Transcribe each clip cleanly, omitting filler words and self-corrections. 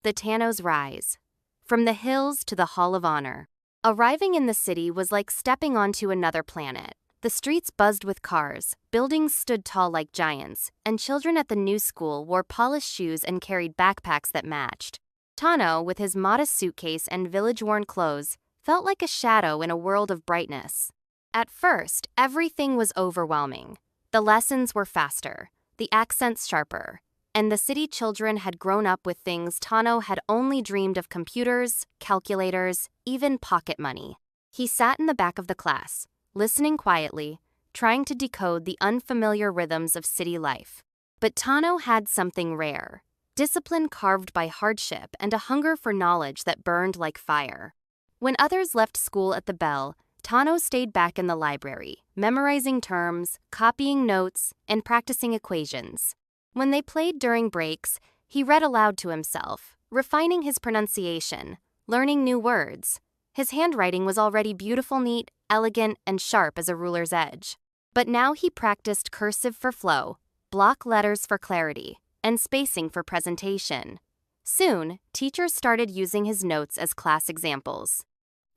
The Tano'S rise. From the hills to the Hall of Honor. Arriving in the city was like stepping onto another planet. The streets buzzed with cars, buildings stood tall like giants, and children at the new school wore polished shoes and carried backpacks that matched. Tano, with his modest suitcase and village-worn clothes, felt like a shadow in a world of brightness. At first, everything was overwhelming. The lessons were faster, the accents sharper, and the city children had grown up with things Tano had only dreamed of: computers, calculators, even pocket money. He sat in the back of the class, listening quietly, trying to decode the unfamiliar rhythms of city life. But Tano had something rare: discipline carved by hardship and a hunger for knowledge that burned like fire. When others left school at the bell, Tano stayed back in the library, memorizing terms, copying notes, and practicing equations. When they played during breaks, he read aloud to himself, refining his pronunciation, learning new words. His handwriting was already beautiful, neat, elegant, and sharp as a ruler's edge. But now he practiced cursive for flow, block letters for clarity, and spacing for presentation. Soon, teachers started using his notes as class examples.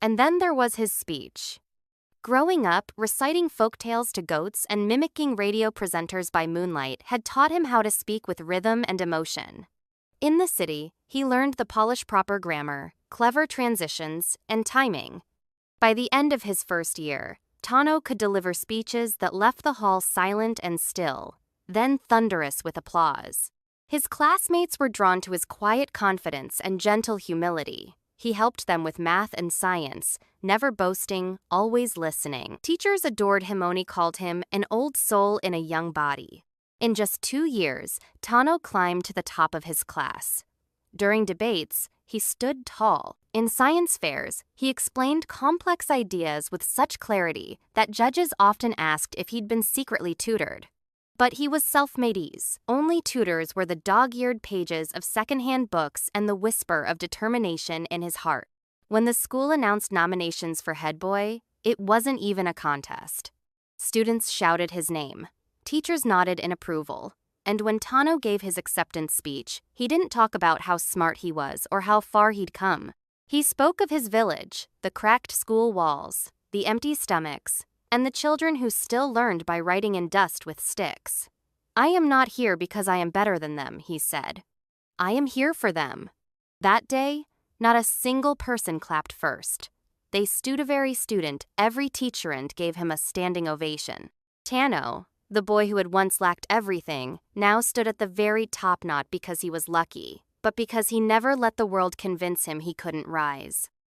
And then there was his speech. Growing up, reciting folktales to goats and mimicking radio presenters by moonlight had taught him how to speak with rhythm and emotion. In the city, he learned the polished proper grammar, clever transitions, and timing. By the end of his first year, Tano could deliver speeches that left the hall silent and still, then thunderous with applause. His classmates were drawn to his quiet confidence and gentle humility. He helped them with math and science, never boasting, always listening. Teachers adored him. Oni called him an old soul in a young body. In just 2 years, Tano climbed to the top of his class. During debates, he stood tall. In science fairs, he explained complex ideas with such clarity that judges often asked if he'd been secretly tutored. But he was self-made ease. Only tutors were the dog-eared pages of secondhand books and the whisper of determination in his heart. When the school announced nominations for head boy, it wasn't even a contest. Students shouted his name. Teachers nodded in approval. And when Tano gave his acceptance speech, he didn't talk about how smart he was or how far he'd come. He spoke of his village, the cracked school walls, the empty stomachs, and the children who still learned by writing in dust with sticks. "I am not here because I am better than them," he said. "I am here for them." That day, not a single person clapped first. They Studevary student, every teacher, and gave him a standing ovation. Tano, the boy who had once lacked everything, now stood at the very top, not because he was lucky, but because he never let the world convince him he couldn't rise.